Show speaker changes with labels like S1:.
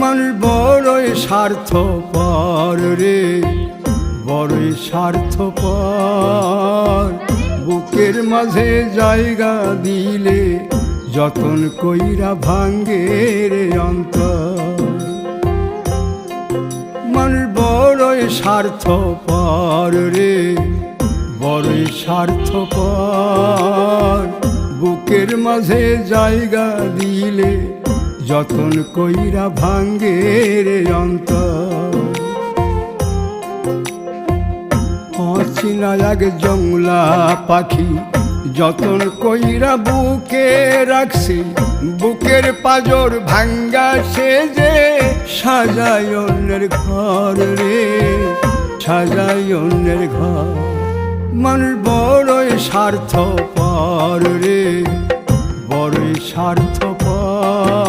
S1: মানুষ বড়ই স্বার্থপর রে, বড়ই স্বার্থপর। বুকের মাঝে জায়গা দিলে যতন কইরা ভাঙ্গে রে অন্তর। মানুষ বড়ই স্বার্থপর রে, বড়ই স্বার্থপর। বুকের মাঝে জায়গা দিলে যতন কইরা ভাঙ্গে রে অন্তর। অচিনা এক জংলা পাখি যতন কইরা বুকে রাখছি, বুকের পাজর ভাঙ্গা সে যে সাজায় অন্যের ঘর রে, সাজায় অন্যের ঘর। মানুষ বড়ই স্বার্থপর রে, বড়ই স্বার্থপর।